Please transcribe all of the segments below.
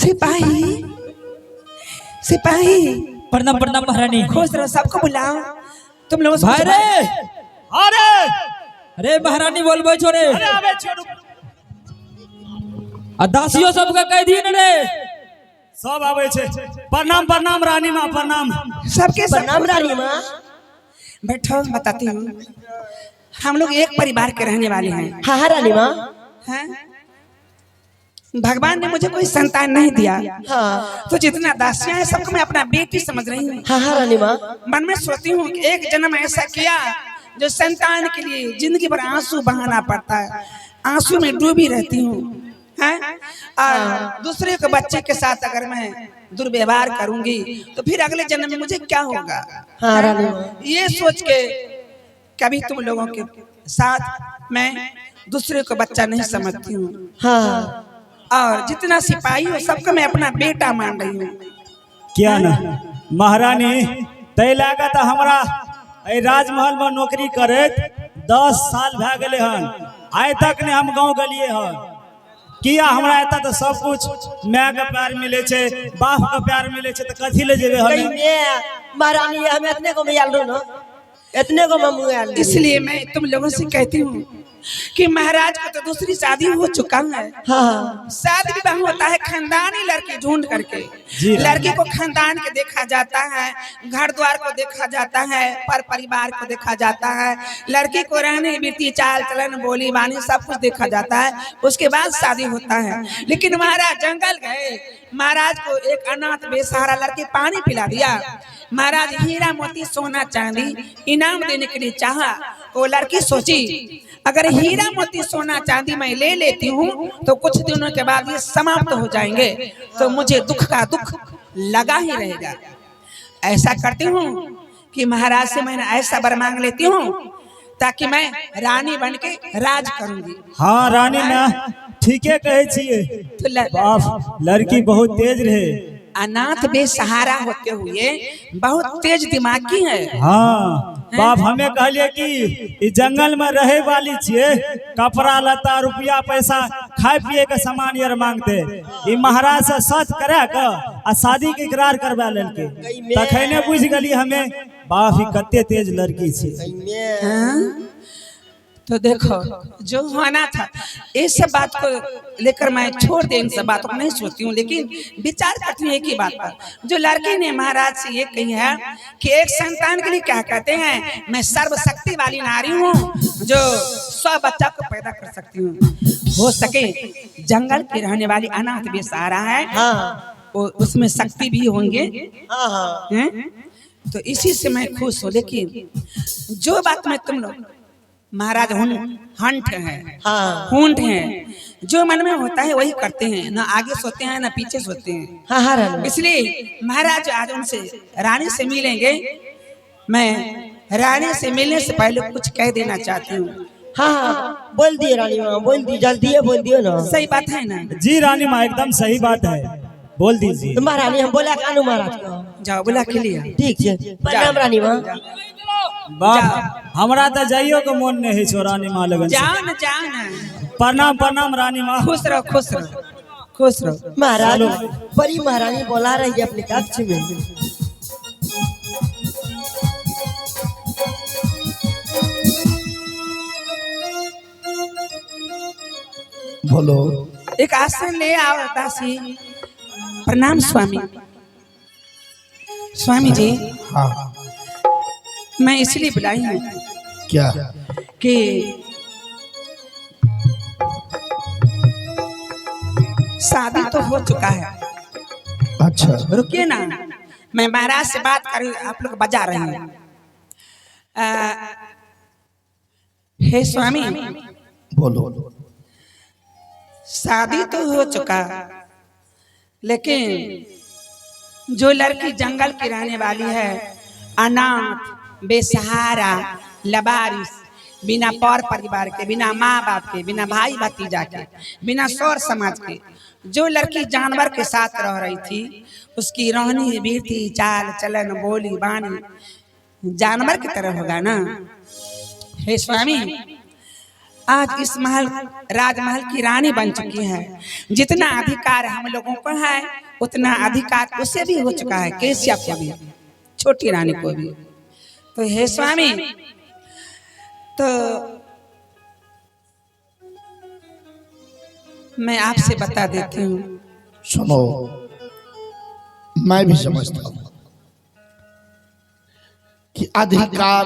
सिपाही सिपाही प्रणाम प्रणाम महारानी। खुश रहो, सबको बुलाओ। तुम लोग भाई रे, अरे अरे महारानी बोलबो छोरे, अरे आवे छोड़ू, दासियों सबका कह दिए रे। सब आवे छे। प्रणाम प्रणाम रानी माँ, प्रणाम। सबके प्रणाम रानी माँ। बैठो, बताती हूँ। हम लोग एक परिवार के रहने वाले हैं। हाँ हाँ रानी माँ। हैं? भगवान ने मुझे कोई संतान नहीं दिया। हाँ तो जितना दासियां हैं सबको मैं अपना बेटी समझ रही हूँ। हाँ हाँ रानी माँ। मन में सोचती हूँ कि एक जन्म ऐसा किया जो संतान के लिए जिंदगी भर आंसू बहाना पड़ता है, आंसू में डूबी रहती हूँ। हैं? और दूसरे के बच्चे के साथ अगर मैं दुर्व्यवहार करूंगी तो फिर अगले जन्म में मुझे क्या होगा। हाँ रानी माँ। ये सोच के कभी तुम लोगों के साथ मैं दूसरे को बच्चा नहीं समझती हूँ। हाँ और जितना सिपाही हो सबको मैं अपना बेटा मान रही हूँ। क्या ना महारानी, तय लागत हमरा ए राजमहल में नौकरी करे 10 साल भे गए हन, आय तक ने हम गांव गलिए हन। किया हमरा एता तो सब कुछ माय के प्यार मिले छे, बाप के प्यार मिले छे, तो कथी ले जेबे कहीं हम। में महारानी हम इतने को मियाल रो ना, इतने को मम्मी आल। इसलिए मैं तुम लोगों से कहती हूँ कि महाराज को तो दूसरी शादी हो चुका है। हाँ शादी विवाह होता है खानदानी लड़की ढूंढ करके। जी। लड़की को खानदान के देखा जाता है, घर द्वार को देखा जाता है, पर परिवार को देखा जाता है, लड़की को रहने बीती चाल चलन बोली बानी सब कुछ देखा जाता है, उसके बाद शादी होता है। लेकिन महाराज जंगल गए, महाराज को एक अनाथ बेसहारा लड़की पानी पिला दिया। महाराज हीरा मोती सोना चांदी इनाम देने के लिए चाहा। वो लड़की सोची अगर हीरा मोती सोना चांदी मैं ले लेती हूँ तो कुछ दिनों के बाद ये समाप्त हो जाएंगे, तो मुझे दुख का दुख लगा ही रहेगा। ऐसा करती हूँ कि महाराज से मैं ऐसा वर मांग लेती हूँ ताकि मैं रानी बन के राज करूंगी। हाँ रानी ना ठीके कहे छिए। तो बाप लड़की बहुत तेज रहे, अनाथ बेसहारा होते हुए बहुत तेज दिमागी है। हाँ बाप हमें कहलिए कि इस जंगल में रहे वाली छिए, कपड़ा लता रुपया पैसा खाए पिए के सामान यार मांगते। ई महाराज से सच करे का आ शादी के इकरार करवा लेलके, तखने बुझ गली हमें बाप ही कते तेज लड़की छी। हाँ? तो देखो जो होना था इस सब बात को लेकर मैं छोड़ दे, इन सब बातों को नहीं सोचती हूँ, लेकिन विचार करती हूँ एक ही बात पर। जो लड़की ने महाराज से ये कही है कि एक संतान के लिए क्या कहते हैं, मैं सर्वशक्ति वाली नारी हूँ जो 100 बच्चा को पैदा कर सकती हूँ। हो सके जंगल की रहने वाली अनाथ बेसहारा है, हाँ उसमें शक्ति भी होंगे। हाँ हाँ हैं? तो इसी से मैं खुश हूँ। लेकिन जो बात मैं तुम लोग महाराज हंट है, हाँ हुंट है, जो मन में होता है वही करते हैं, ना आगे सोते हैं ना पीछे सोते हैं। हाँ हाँ रानी। इसलिए महाराज आज उनसे रानी से मिलेंगे। मैं रानी से मिलने से पहले कुछ कह देना चाहती हूँ। हाँ हाँ बोल दिए रानी माँ, बोल दी, जल्दी बोल दियो ना। सही बात है ना? जी रानी माँ एकदम सही बात है, बोल दीजिए। तो महारानी हम बोला कानू महाराज को। जाओ बुला के लिया। ठीक है, प्रणाम रानी माँ। बाप हमरा तो जाइयो के मन नहीं है रानी माँ लगन से। जाओ ना जाओ ना। प्रणाम प्रणाम रानी माँ। खुश रहो खुश रहो खुश रहो। महाराज बड़ी महारानी बोला रही है अपने कक्ष में। बोलो। एक आसन ले आओ दासी। प्रणाम स्वामी। स्वामी जी हाँ मैं इसलिए बुलाई हूँ क्या? कि शादी तो हो चुका है। अच्छा रुकिए ना, मैं महाराज से बात कर, आप लोग बजा रहे हैं। हे स्वामी बोलो। शादी तो हो चुका, लेकिन जो लड़की जंगल की रहने वाली है, अनाथ बेसहारा लबारिस, बिना पर परिवार के, बिना माँ बाप के, बिना भाई भतीजा के, बिना सौर समाज के, जो लड़की जानवर के साथ रह रही थी, उसकी रहनी बीती चाल चलन बोली बानी जानवर की तरह होगा ना। हे स्वामी आज इस महल राजमहल की रानी बन चुकी है। जितना अधिकार हम लोगों को है उतना अधिकार उसे भी हो चुका है, केशिया को भी, छोटी रानी को भी। तो हे स्वामी, तो मैं आपसे बता देती हूँ। सुनो, मैं भी समझता हूँ कि अधिकार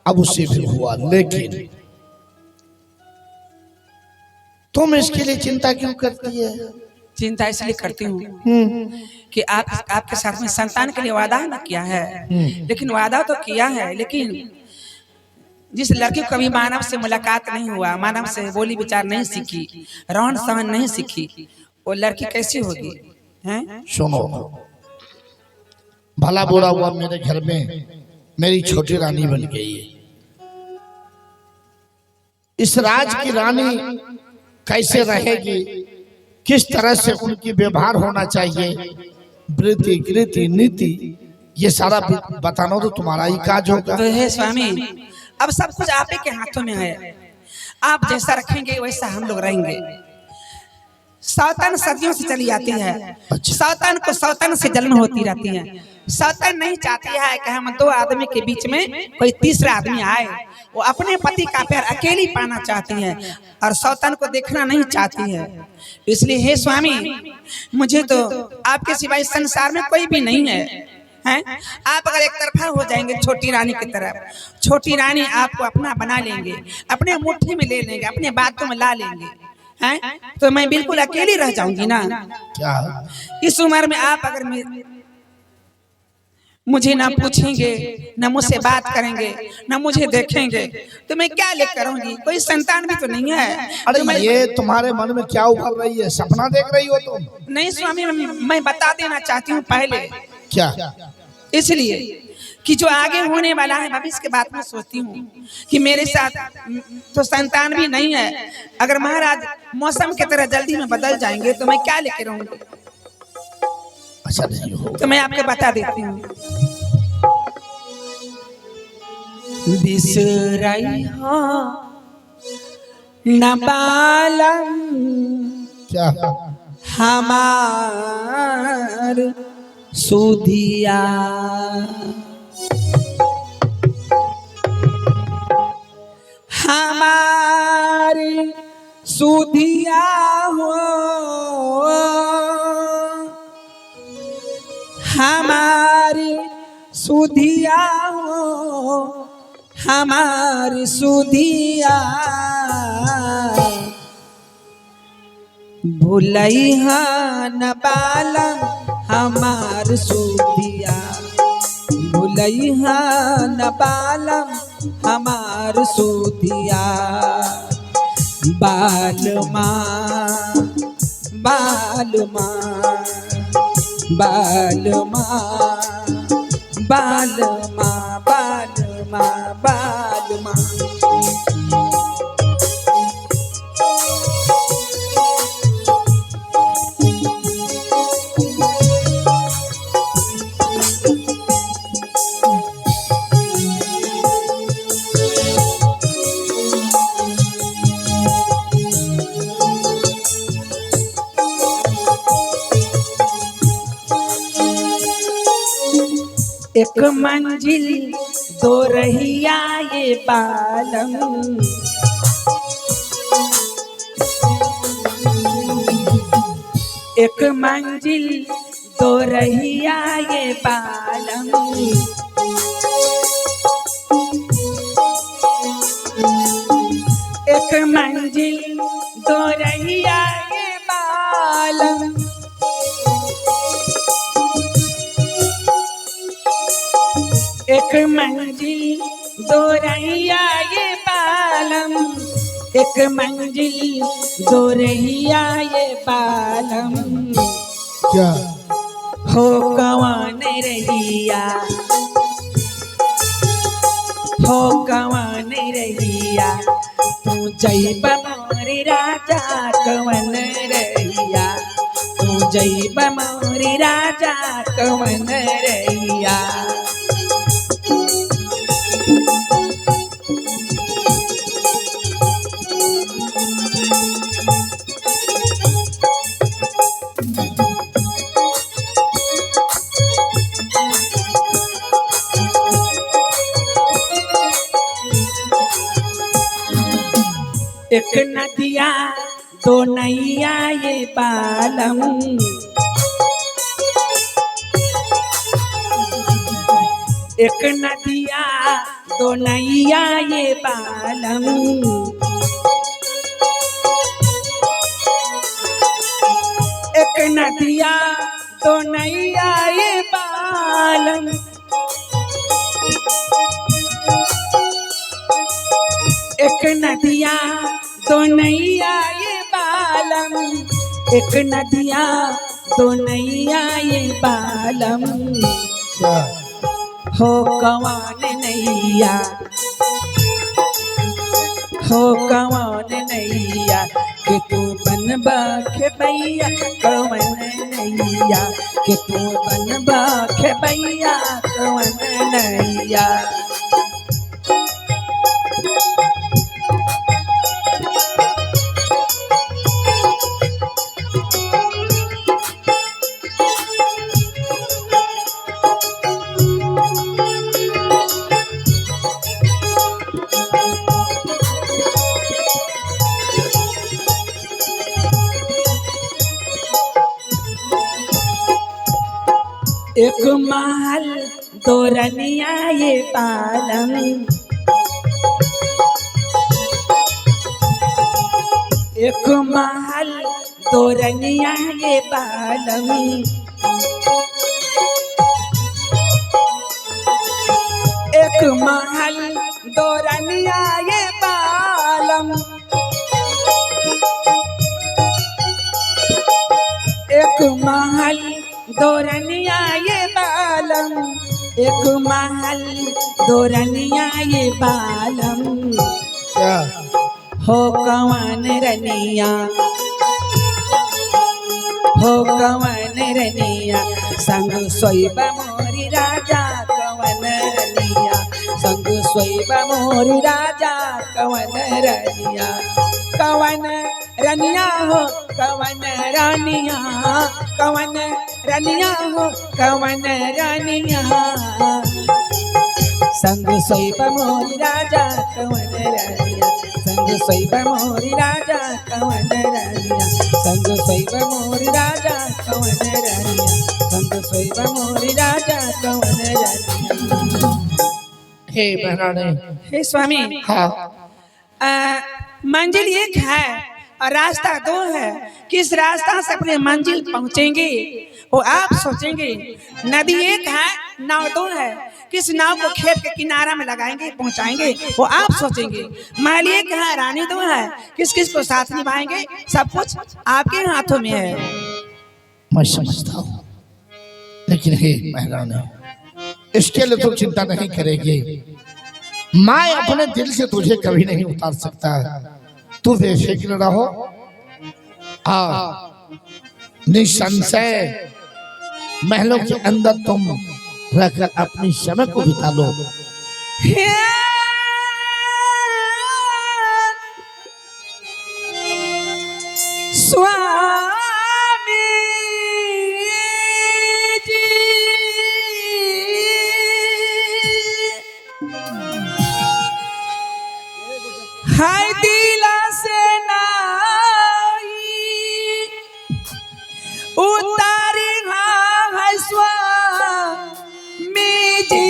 अब उसे भी हुआ, लेकिन तुम इसके लिए चिंता क्यों करती है? चिंता इसलिए करती हूँ कि आपके साथ में संतान के लिए वादा ना किया है, लेकिन वादा तो किया है, लेकिन जिस लड़की को कभी मानव से मुलाकात नहीं हुआ, मानव से बोली विचार नहीं सीखी, रहन सहन नहीं सीखी, वो लड़की कैसी होगी? हैं? सुनो, भला बुरा हुआ मेरे घर में मेरी छोटी रानी बन गई है। इस राज की रानी कैसे रहेगी, किस तरह से उनकी व्यवहार होना चाहिए, वृत्ति कृति नीति, ये सारा बताना तो तुम्हारा ही काज होगा। तो हे स्वामी, अब सब कुछ आप ही के हाथों में है। आप जैसा रखेंगे वैसा हम लोग रहेंगे। सौतन सदियों से चली आती है, सौतन को सौतन से जलन होती रहती है। सौतन नहीं चाहती है कि हम दो आदमी के बीच में कोई तीसरा आदमी आए। वो अपने पति का प्यार अकेली पाना चाहती है और सौतन को देखना नहीं चाहती है। इसलिए हे स्वामी, मुझे तो आपके सिवाय संसार में कोई भी नहीं है। हैं? आप अगर एक तरफा हो जाएंगे छोटी रानी की तरफ, छोटी रानी आपको अपना बना लेंगे, अपने मुट्ठी में ले लेंगे, अपने बातों में ला लेंगे, हैं? तो मैं बिल्कुल अकेली रह जाऊंगी ना। क्या इस उम्र में आप अगर मुझे ना पूछेंगे, ना मुझसे बात करेंगे, ना मुझे देखेंगे, तो मैं क्या लेकर आऊंगी? कोई संतान भी तो नहीं है। अरे तो ये तुम्हारे मन में क्या उभर रही है? सपना देख रही हो तुम? नहीं स्वामी, मैं बता देना चाहती हूँ पहले, क्या? इसलिए कि जो आगे होने वाला है भविष्य के बात में सोचती हूँ कि मेरे साथ तो संतान भी नहीं है। अगर महाराज मौसम की तरह जल्दी में बदल जाएंगे तो मैं क्या लेकर रहूंगी? अच्छा नहीं हो तो मैं आपको बता देती हूँ। बिसराई हो न बालम क्या? हमार सुधिया, हमारी सुधिया हो, हमारी सुधिया हो, हमारी सुधिया। भुलैहा न बालम हमार सुधिया, भुलैहा न बालम हमार सुधिया। बालमा बालमा बालमा बालमा बालमा बालमा। एक मंजिल दो रहिया ये बालम, एक मंजिल दो रहिया ये बालम। एक मंजिल दो रहिया ये बालम, एक मंजिल दो रहिया ये बालम, एक मंजिल दो रहिया ये बालम। क्या? हो कवान रहिया, हो कवान रहिया, तू जैब मोरी राजा कवन रहिया, तू जैब मोरी राजा कवन रहिया। एक नदिया दो नैया ये बालम, एक नदिया दो नैया ये बालम, एक नदिया दो नैया ये बालम, एक नदिया दो नैया ये बालम, एक नदिया दो नैया ये बालम, हो कौन नैया, हो कौन नैया कि तू बनबा खेबैया, कौन नैया कि तू बनबा खेबैया, कौन नैया। एक महल दो रनिया ये बालम, एक महल दो रनिया ये बालम, एक महल दो रनिया ये बालम, एक महल दो रनिया ये बालम, एक महल दो रनिया ये बालम, हो कौन रनिया, हो कौन रनिया संग सोईब मोरी राजा, कौन रनिया संग सोईब मोरी राजा, कौन रनिया, कौन रनिया हो कौन रानिया, कौन रनिया हो कौन रानिया, संग सोईब मोरी राजा, कौन रानिया संग सोईब मोरी राजा, कौन रानिया संग सोईब मोरी राजा, कौन रानिया संग सोईब मोरी राजा, कौन रानिया। हे बहराने, हे स्वामी, हाँ मंजिल एक है और रास्ता दो है, किस रास्ता से अपने मंजिल पहुंचेंगे वो आप सोचेंगे। नदी एक है, नाव दो है, किस नाव को खेत के किनारा में लगाएंगे पहुंचाएंगे वो आप सोचेंगे। महल एक है, रानी दो है, किस किस को साथ निभाएंगे सब कुछ आपके हाथों में है। मैं समझता हूँ, लेकिन हे महारानी इसके लिए तो चिंता नहीं करेगी, मैं अपने दिल से तुझे कभी नहीं उतार सकता, तू बेफिक्र रहो और निसंशय महलों के अंदर तुम रहकर अपनी समय को बिता लो। स्वामी जी हाय दिला से नाई उतारी है स्वामी जी,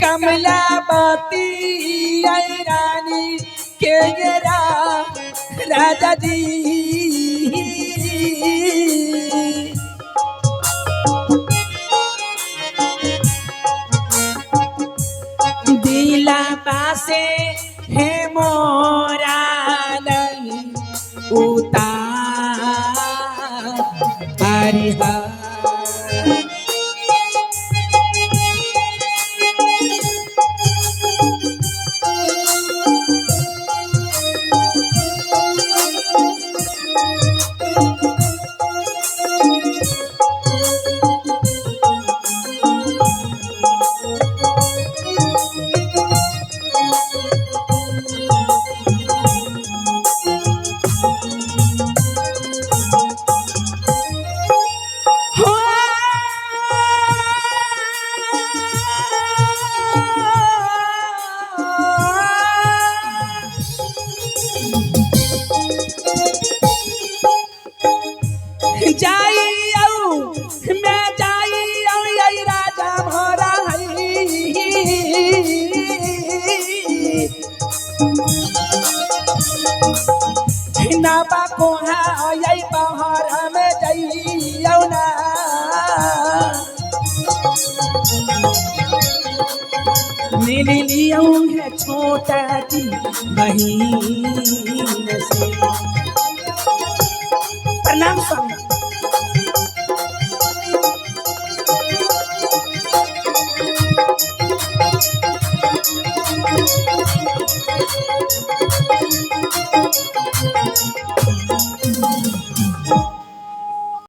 कमलावती आई रानी के जरा राजा जी, दिला पासे है मोरा नहीं उतार हरिहा, नापा कोहा यही पहाड़ में जाइयो ना मिली लियो है छोटा की बहिन से। प्रणाम स्वामी।